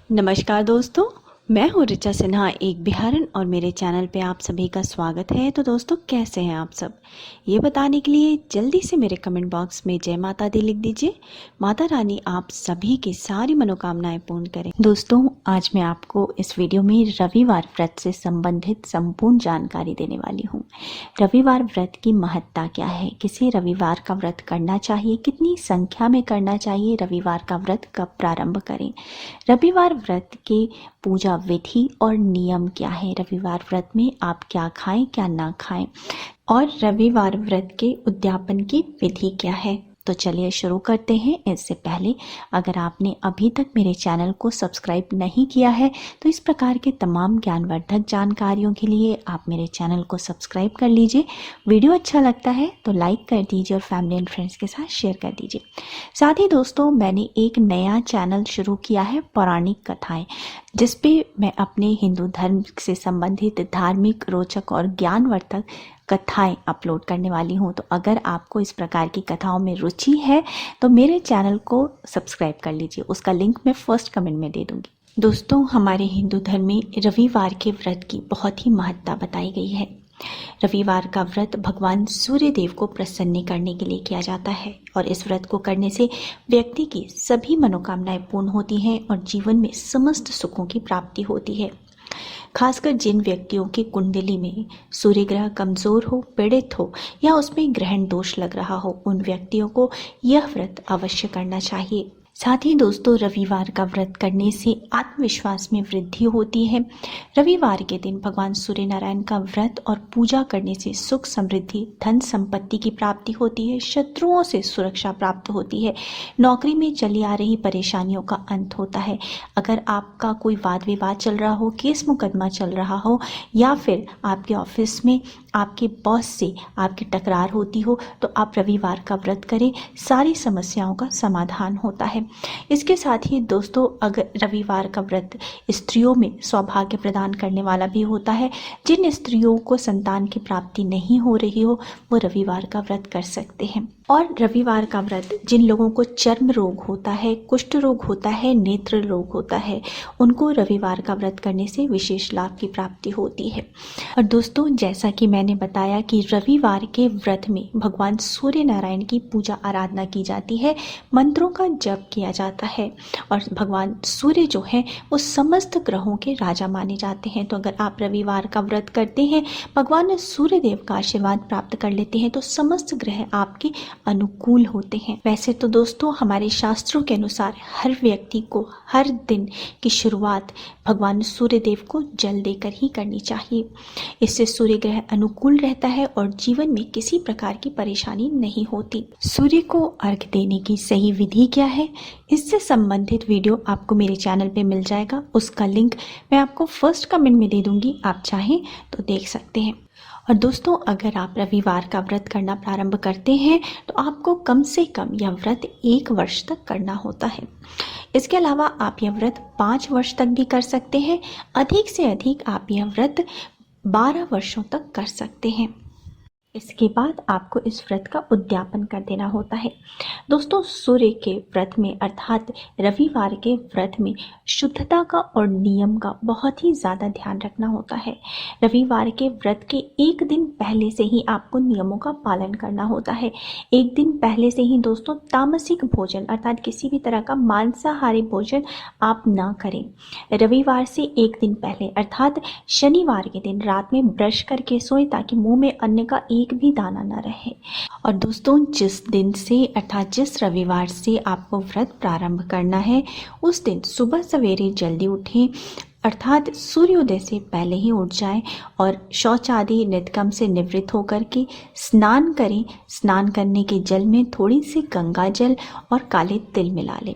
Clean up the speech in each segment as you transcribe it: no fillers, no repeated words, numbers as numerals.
नमस्कार दोस्तों, मैं हूँ ऋचा सिन्हा, एक बिहारन, और मेरे चैनल पे आप सभी का स्वागत है। तो दोस्तों, कैसे हैं आप सब? ये बताने के लिए जल्दी से मेरे कमेंट बॉक्स में जय माता दी लिख दीजिए। माता रानी आप सभी की सारी मनोकामनाएं पूर्ण करें। दोस्तों, आज मैं आपको इस वीडियो में रविवार व्रत से संबंधित संपूर्ण जानकारी देने वाली हूँ। रविवार व्रत की महत्ता क्या है, किसे रविवार का व्रत करना चाहिए, कितनी संख्या में करना चाहिए, रविवार का व्रत कब प्रारंभ करें, रविवार व्रत के पूजा विधि और नियम क्या है, रविवार व्रत में आप क्या खाएं क्या ना खाएं, और रविवार व्रत के उद्यापन की विधि क्या है। तो चलिए शुरू करते हैं। इससे पहले अगर आपने अभी तक मेरे चैनल को सब्सक्राइब नहीं किया है तो इस प्रकार के तमाम ज्ञानवर्धक जानकारियों के लिए आप मेरे चैनल को सब्सक्राइब कर लीजिए। वीडियो अच्छा लगता है तो लाइक कर दीजिए और फैमिली एंड फ्रेंड्स के साथ शेयर कर दीजिए। साथ ही दोस्तों, मैंने एक नया चैनल शुरू किया है, पौराणिक कथाएं, जिस पे मैं अपने हिंदू धर्म से संबंधित धार्मिक, रोचक और ज्ञानवर्धक कथाएं अपलोड करने वाली हूं। तो अगर आपको इस प्रकार की कथाओं में रुचि है तो मेरे चैनल को सब्सक्राइब कर लीजिए। उसका लिंक मैं फर्स्ट कमेंट में दे दूंगी। दोस्तों, हमारे हिंदू धर्म में रविवार के व्रत की बहुत ही महत्ता बताई गई है। रविवार का व्रत भगवान सूर्य देव को प्रसन्न करने के लिए किया जाता है और इस व्रत को करने से व्यक्ति की सभी मनोकामनाएं पूर्ण होती हैं और जीवन में समस्त सुखों की प्राप्ति होती है। खासकर जिन व्यक्तियों की कुंडली में सूर्य ग्रह कमजोर हो, पीड़ित हो या उसमें ग्रहण दोष लग रहा हो, उन व्यक्तियों को यह व्रत अवश्य करना चाहिए। साथ ही दोस्तों, रविवार का व्रत करने से आत्मविश्वास में वृद्धि होती है। रविवार के दिन भगवान सूर्य नारायण का व्रत और पूजा करने से सुख, समृद्धि, धन संपत्ति की प्राप्ति होती है, शत्रुओं से सुरक्षा प्राप्त होती है, नौकरी में चली आ रही परेशानियों का अंत होता है। अगर आपका कोई वाद विवाद चल रहा हो, केस मुकदमा चल रहा हो, या फिर आपके ऑफिस में आपके बॉस से आपकी टकरार होती हो, तो आप रविवार का व्रत करें, सारी समस्याओं का समाधान होता है। इसके साथ ही दोस्तों, अगर रविवार का व्रत स्त्रियों में सौभाग्य प्रदान करने वाला भी होता है। जिन स्त्रियों को संतान की प्राप्ति नहीं हो रही हो, वो रविवार का व्रत कर सकते हैं। और रविवार का व्रत जिन लोगों को चर्म रोग होता है, कुष्ठ रोग होता है, नेत्र रोग होता है, उनको रविवार का व्रत करने से विशेष लाभ की प्राप्ति होती है। और दोस्तों, जैसा कि मैंने बताया कि रविवार के व्रत में भगवान सूर्य नारायण की पूजा आराधना की जाती है, मंत्रों का जप किया जाता है और भगवान सूर्य जो है वो समस्त ग्रहों के राजा माने जाते हैं। तो अगर आप रविवार का व्रत करते हैं, भगवान सूर्य देव का आशीर्वाद प्राप्त कर लेते हैं, तो समस्त ग्रह आपके अनुकूल होते हैं। वैसे तो दोस्तों, हमारे शास्त्रों के अनुसार हर व्यक्ति को हर दिन की शुरुआत भगवान सूर्य देव को जल देकर ही करनी चाहिए। इससे सूर्य ग्रह अनुकूल रहता है और जीवन में किसी प्रकार की परेशानी नहीं होती। सूर्य को अर्घ्य देने की सही विधि क्या है, इससे संबंधित वीडियो आपको मेरे चैनल पे मिल जाएगा। उसका लिंक मैं आपको फर्स्ट कमेंट में दे दूंगी, आप चाहें तो देख सकते हैं। और दोस्तों, अगर आप रविवार का व्रत करना प्रारंभ करते हैं तो आपको कम से कम यह व्रत 1 वर्ष तक करना होता है। इसके अलावा आप यह व्रत 5 वर्ष तक भी कर सकते हैं। अधिक से अधिक आप यह व्रत 12 वर्षों तक कर सकते हैं। इसके बाद आपको इस व्रत का उद्यापन कर देना होता है। दोस्तों, सूर्य के व्रत में अर्थात रविवार के व्रत में शुद्धता का और नियम का बहुत ही ज़्यादा ध्यान रखना होता है। रविवार के व्रत के 1 दिन पहले से ही आपको नियमों का पालन करना होता है। 1 दिन पहले से ही दोस्तों, तामसिक भोजन अर्थात किसी भी तरह का मांसाहारी भोजन आप ना करें। रविवार से 1 दिन पहले अर्थात शनिवार के दिन रात में ब्रश करके सोएं, ताकि मुंह में अन्न का एक भी दाना न रहे। और दोस्तों, जिस दिन से अर्थात जिस रविवार से आपको व्रत प्रारंभ करना है, उस दिन सुबह सवेरे जल्दी उठें, अर्थात सूर्योदय से पहले ही उठ जाएं और शौच आदि नित्यकर्म से निवृत्त होकर के स्नान करें। स्नान करने के जल में थोड़ी सी गंगा जल और काले तिल मिला लें।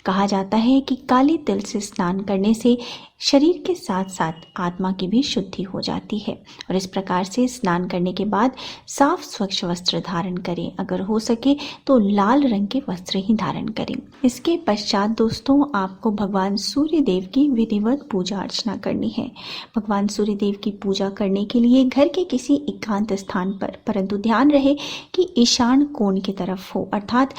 कहा जाता है कि काले तिल से स्नान करने से शरीर के साथ साथ आत्मा की भी शुद्धि हो जाती है। और इस प्रकार से स्नान करने के बाद साफ स्वच्छ वस्त्र धारण करें। अगर हो सके तो लाल रंग के वस्त्र ही धारण करें। इसके पश्चात दोस्तों, आपको भगवान सूर्य देव की विधिवत पूजा अर्चना करनी है। भगवान सूर्य देव की पूजा करने के लिए घर के किसी एकांत स्थान पर, परंतु ध्यान रहे कि ईशान कोण की तरफ हो, अर्थात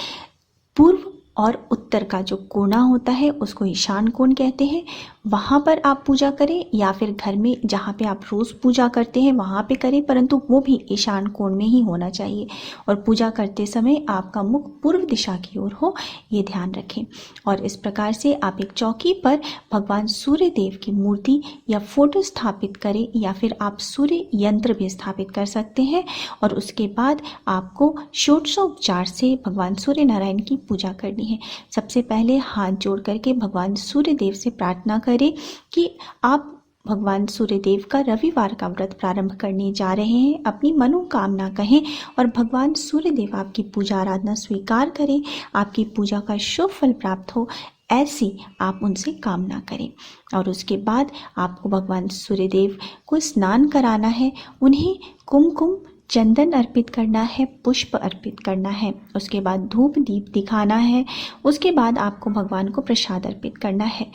पूर्व और उत्तर का जो कोना होता है उसको ईशान कोण कहते हैं। वहाँ पर आप पूजा करें या फिर घर में जहाँ पे आप रोज़ पूजा करते हैं वहाँ पे करें, परंतु वो भी ईशान कोण में ही होना चाहिए। और पूजा करते समय आपका मुख पूर्व दिशा की ओर हो, ये ध्यान रखें। और इस प्रकार से आप एक चौकी पर भगवान सूर्य देव की मूर्ति या फोटो स्थापित करें, या फिर आप सूर्य यंत्र भी स्थापित कर सकते हैं। और उसके बाद आपको षोडशोपचार से भगवान सूर्य नारायण की पूजा करनी है। सबसे पहले हाथ जोड़ करके भगवान सूर्य देव से प्रार्थना करें कि आप भगवान सूर्य देव का रविवार का व्रत प्रारंभ करने जा रहे हैं। अपनी मनोकामना कहें और भगवान सूर्य देव आपकी पूजा आराधना स्वीकार करें, आपकी पूजा का शुभ फल प्राप्त हो, ऐसी आप उनसे कामना करें। और उसके बाद आपको भगवान सूर्य देव को स्नान कराना है, उन्हें कुमकुम चंदन अर्पित करना है, पुष्प अर्पित करना है, उसके बाद धूप दीप दिखाना है, उसके बाद आपको भगवान को प्रसाद अर्पित करना है।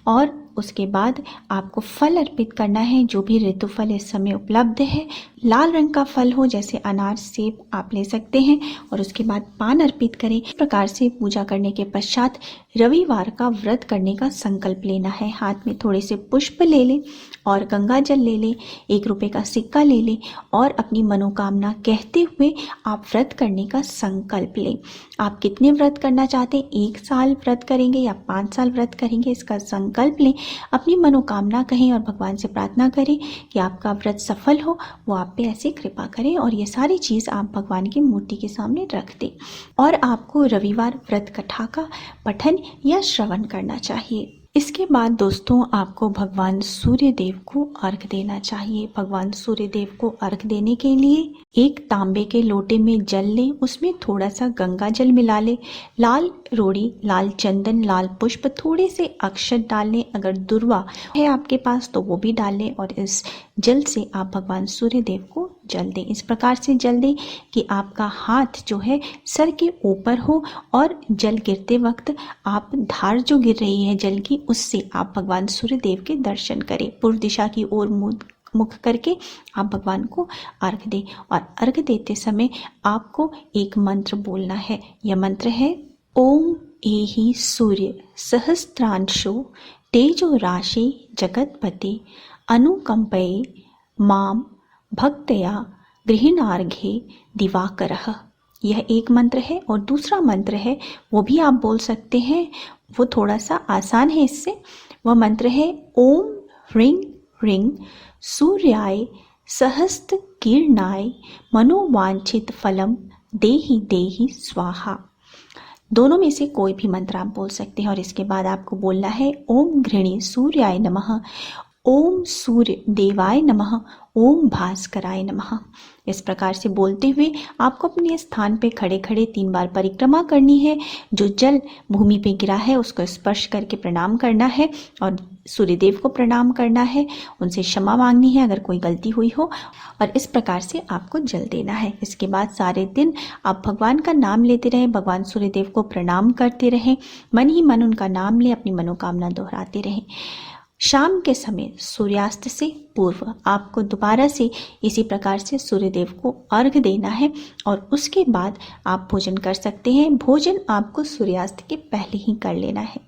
और उसके बाद आपको फल अर्पित करना है, जो भी ऋतु फल इस समय उपलब्ध है। लाल रंग का फल हो, जैसे अनार सेब आप ले सकते हैं। और उसके बाद पान अर्पित करें। इस प्रकार से पूजा करने के पश्चात रविवार का व्रत करने का संकल्प लेना है। हाथ में थोड़े से पुष्प ले लें और गंगा जल ले लें, 1 रुपये का सिक्का ले लें और अपनी मनोकामना कहते हुए आप व्रत करने का संकल्प लें। आप कितने व्रत करना चाहते हैं, 1 साल व्रत करेंगे या 5 साल व्रत करेंगे, इसका संकल्प लें। अपनी मनोकामना कहें और भगवान से प्रार्थना करें कि आपका व्रत सफल हो, वो आप पे ऐसे कृपा करें। और ये सारी चीज़ आप भगवान की मूर्ति के सामने रख दें। और आपको रविवार व्रत कथा का पठन या श्रवण करना चाहिए। इसके बाद दोस्तों आपको भगवान सूर्य देव को अर्घ देना चाहिए। भगवान सूर्य देव को अर्घ देने के लिए एक तांबे के लोटे में जल लें, उसमें थोड़ा सा गंगा जल मिला लें, लाल रोड़ी, लाल चंदन, लाल पुष्प, थोड़े से अक्षत डाल लें। अगर दुर्वा है आपके पास तो वो भी डाल लें और इस जल से आप भगवान सूर्य देव को जल दें। इस प्रकार से जल दें कि आपका हाथ जो है सर के ऊपर हो और जल गिरते वक्त आप धार जो गिर रही है जल की, उससे आप भगवान सूर्य देव के दर्शन करें। पूर्व दिशा की ओर मुख करके आप भगवान को अर्घ दें। और अर्घ देते समय आपको एक मंत्र बोलना है। यह मंत्र है ओम एहि सूर्य सहस्त्रांशो तेजो राशि जगतपते अनुकंपये माम भक्तया गृहिणार्घे दिवाकरः। यह एक मंत्र है। और दूसरा मंत्र है, वो भी आप बोल सकते हैं, वो थोड़ा सा आसान है इससे। वह मंत्र है ओम ह्रीं ह्रीं सूर्याय सहस्त्र किरणाय मनोवांछित फलम देहि देहि स्वाहा। दोनों में से कोई भी मंत्र आप बोल सकते हैं। और इसके बाद आपको बोलना है ओम घृणी सूर्याय नमः, ओम सूर्य देवाय नमः, ओम भास्कराय नमः। इस प्रकार से बोलते हुए आपको अपने स्थान पे खड़े खड़े 3 बार परिक्रमा करनी है। जो जल भूमि पे गिरा है उसको स्पर्श करके प्रणाम करना है और सूर्यदेव को प्रणाम करना है, उनसे क्षमा मांगनी है अगर कोई गलती हुई हो। और इस प्रकार से आपको जल देना है। इसके बाद सारे दिन आप भगवान का नाम लेते रहें, भगवान सूर्यदेव को प्रणाम करते रहें, मन ही मन उनका नाम लें, अपनी मनोकामना दोहराते रहें। शाम के समय सूर्यास्त से पूर्व आपको दोबारा से इसी प्रकार से सूर्यदेव को अर्घ देना है और उसके बाद आप भोजन कर सकते हैं। भोजन आपको सूर्यास्त के पहले ही कर लेना है।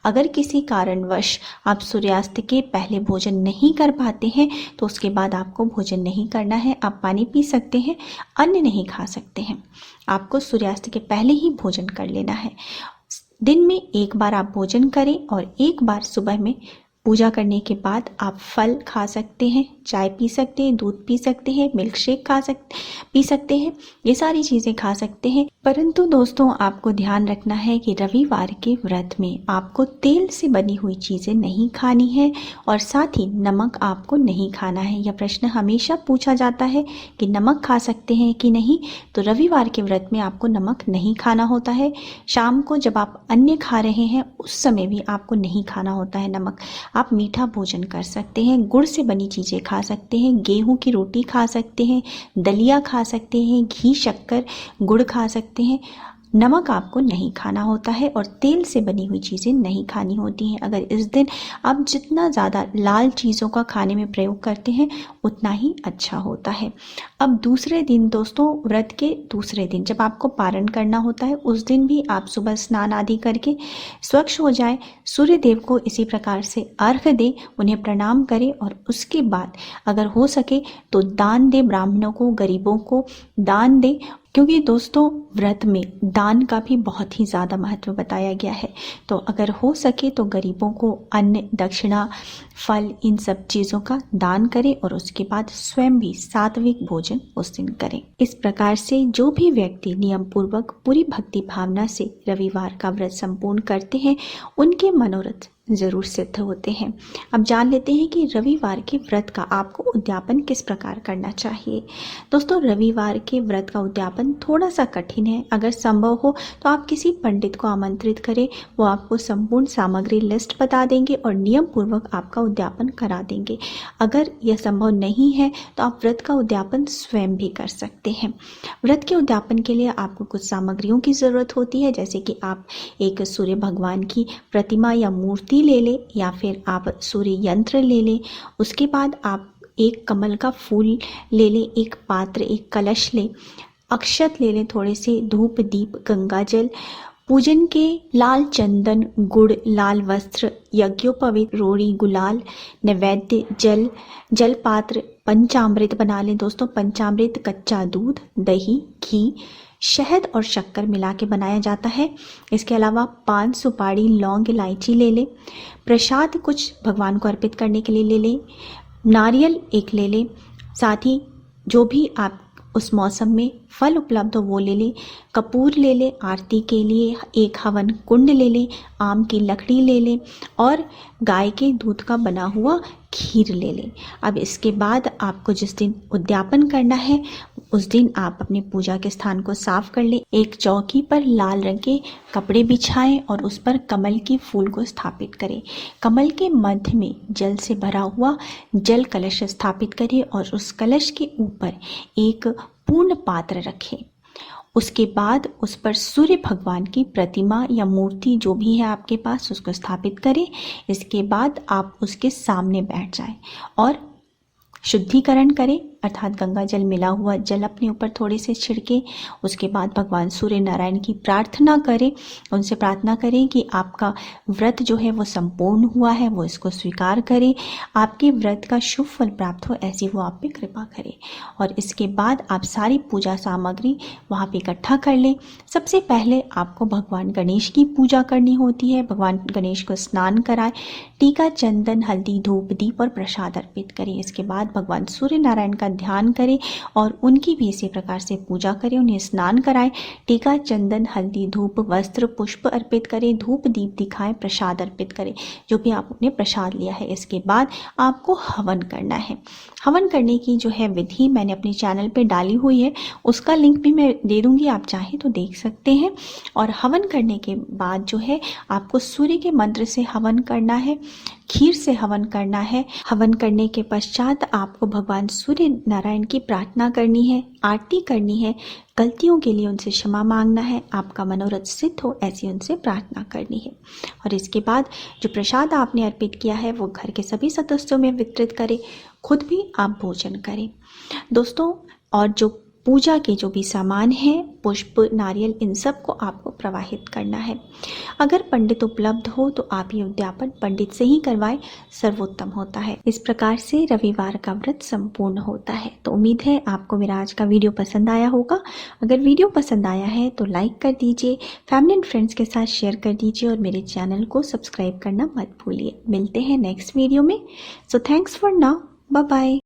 अगर किसी कारणवश आप सूर्यास्त के पहले भोजन नहीं कर पाते हैं तो उसके बाद आपको भोजन नहीं करना है। आप पानी पी सकते हैं, अन्न नहीं खा सकते हैं। आपको सूर्यास्त के पहले ही भोजन कर लेना है। दिन में 1 बार आप भोजन करें और 1 बार सुबह में। पूजा करने के बाद आप फल खा सकते हैं, चाय पी सकते हैं, दूध पी सकते हैं, मिल्क शेक पी सकते हैं, ये सारी चीज़ें खा सकते हैं। परंतु दोस्तों आपको ध्यान रखना है कि रविवार के व्रत में आपको तेल से बनी हुई चीज़ें नहीं खानी है और साथ ही नमक आपको नहीं खाना है। यह प्रश्न हमेशा पूछा जाता है कि नमक खा सकते हैं कि नहीं। तो रविवार के व्रत में आपको नमक नहीं खाना होता है। शाम को जब आप अन्न खा रहे हैं उस समय भी आपको नहीं खाना होता है नमक। आप मीठा भोजन कर सकते हैं, गुड़ से बनी चीज़ें खा सकते हैं, गेहूं की रोटी खा सकते हैं, दलिया खा सकते हैं, घी शक्कर गुड़ खा सकते हैं, नमक आपको नहीं खाना होता है और तेल से बनी हुई चीज़ें नहीं खानी होती हैं। अगर इस दिन आप जितना ज़्यादा लाल चीज़ों का खाने में प्रयोग करते हैं उतना ही अच्छा होता है। अब दूसरे दिन दोस्तों, व्रत के दूसरे दिन जब आपको पारण करना होता है, उस दिन भी आप सुबह स्नान आदि करके स्वच्छ हो जाएं, सूर्य देव को इसी प्रकार से अर्घ्य दें, उन्हें प्रणाम करें और उसके बाद अगर हो सके तो दान दें, ब्राह्मणों को, गरीबों को दान दें, क्योंकि दोस्तों व्रत में दान का भी बहुत ही ज़्यादा महत्व बताया गया है। तो अगर हो सके तो गरीबों को अन्न, दक्षिणा, फल, इन सब चीज़ों का दान करें और उसके बाद स्वयं भी सात्विक भोजन उस दिन करें। इस प्रकार से जो भी व्यक्ति नियम पूर्वक पूरी भक्ति भावना से रविवार का व्रत संपूर्ण करते हैं, उनके मनोरथ जरूर सिद्ध होते हैं। अब जान लेते हैं कि रविवार के व्रत का आपको उद्यापन किस प्रकार करना चाहिए। दोस्तों, रविवार के व्रत का उद्यापन थोड़ा सा कठिन है। अगर संभव हो तो आप किसी पंडित को आमंत्रित करें, वो आपको संपूर्ण सामग्री लिस्ट बता देंगे और नियम पूर्वक आपका उद्यापन करा देंगे। अगर यह संभव नहीं है तो आप व्रत का उद्यापन स्वयं भी कर सकते हैं। व्रत के उद्यापन के लिए आपको कुछ सामग्रियों की ज़रूरत होती है, जैसे कि आप एक सूर्य भगवान की प्रतिमा या मूर्ति ले लें या फिर आप सूर्य यंत्र ले लें। उसके बाद आप एक कमल का फूल ले लें, एक पात्र, एक कलश लें, अक्षत ले लें, थोड़े से धूप, दीप, गंगा जल, पूजन के लाल चंदन, गुड़, लाल वस्त्र, यज्ञोपवीत, रोड़ी, गुलाल, नैवेद्य, जल, जल पात्र, पंचामृत बना लें दोस्तों। पंचामृत कच्चा दूध, दही, घी, शहद और शक्कर मिला के बनाया जाता है। इसके अलावा पान, सुपारी, लौंग, इलायची ले लें। प्रसाद कुछ भगवान को अर्पित करने के लिए ले लें। नारियल एक ले लें। साथ ही जो भी आप उस मौसम में फल उपलब्ध हो वो ले लें। कपूर ले लें। आरती के लिए एक हवन कुंड ले लें। आम की लकड़ी ले लें और गाय के दूध का बना हुआ खीर ले लें। अब इसके बाद आपको जिस दिन उद्यापन करना है उस दिन आप अपनी पूजा के स्थान को साफ कर लें। एक चौकी पर लाल रंग के कपड़े बिछाएं और उस पर कमल के फूल को स्थापित करें। कमल के मध्य में जल से भरा हुआ जल कलश स्थापित करें और उस कलश के ऊपर एक पूर्ण पात्र रखें। उसके बाद उस पर सूर्य भगवान की प्रतिमा या मूर्ति जो भी है आपके पास उसको स्थापित करें। इसके बाद आप उसके सामने बैठ जाएं और शुद्धिकरण करें, अर्थात गंगा जल मिला हुआ जल अपने ऊपर थोड़े से छिड़के। उसके बाद भगवान सूर्य नारायण की प्रार्थना करें, उनसे प्रार्थना करें कि आपका व्रत जो है वो संपूर्ण हुआ है, वो इसको स्वीकार करें, आपके व्रत का शुभ फल प्राप्त हो, ऐसी वो आप पे कृपा करें। और इसके बाद आप सारी पूजा सामग्री वहाँ पे इकट्ठा कर लें। सबसे पहले आपको भगवान गणेश की पूजा करनी होती है। भगवान गणेश को स्नान कराएं, टीका, चंदन, हल्दी, धूप, दीप और प्रसाद अर्पित करें। इसके बाद भगवान सूर्य नारायण का ध्यान करें और उनकी भी इसी प्रकार से पूजा करें, उन्हें स्नान कराएं, टीका, चंदन, हल्दी, धूप, वस्त्र, पुष्प अर्पित करें, धूप दीप दिखाएं, प्रसाद अर्पित करें, जो भी आपने प्रसाद लिया है। इसके बाद आपको हवन करना है। हवन करने की जो है विधि मैंने अपने चैनल पे डाली हुई है, उसका लिंक भी मैं दे दूंगी, आप चाहें तो देख सकते हैं। और हवन करने के बाद जो है आपको सूर्य के मंत्र से हवन करना है, खीर से हवन करना है। हवन करने के पश्चात आपको भगवान सूर्य नारायण की प्रार्थना करनी है, आरती करनी है, गलतियों के लिए उनसे क्षमा मांगना है, आपका मनोरथ सिद्ध हो ऐसी उनसे प्रार्थना करनी है। और इसके बाद जो प्रसाद आपने अर्पित किया है वो घर के सभी सदस्यों में वितरित करें, खुद भी आप भोजन करें दोस्तों। और जो पूजा के जो भी सामान हैं, पुष्प, नारियल, इन सब को आपको प्रवाहित करना है। अगर पंडित उपलब्ध हो तो आप ये उद्यापन पंडित से ही करवाएं, सर्वोत्तम होता है। इस प्रकार से रविवार का व्रत संपूर्ण होता है। तो उम्मीद है आपको मेरा आज का वीडियो पसंद आया होगा। अगर वीडियो पसंद आया है तो लाइक कर दीजिए, फैमिली एंड फ्रेंड्स के साथ शेयर कर दीजिए और मेरे चैनल को सब्सक्राइब करना मत भूलिए। मिलते हैं नेक्स्ट वीडियो में। So thanks for now, bye bye.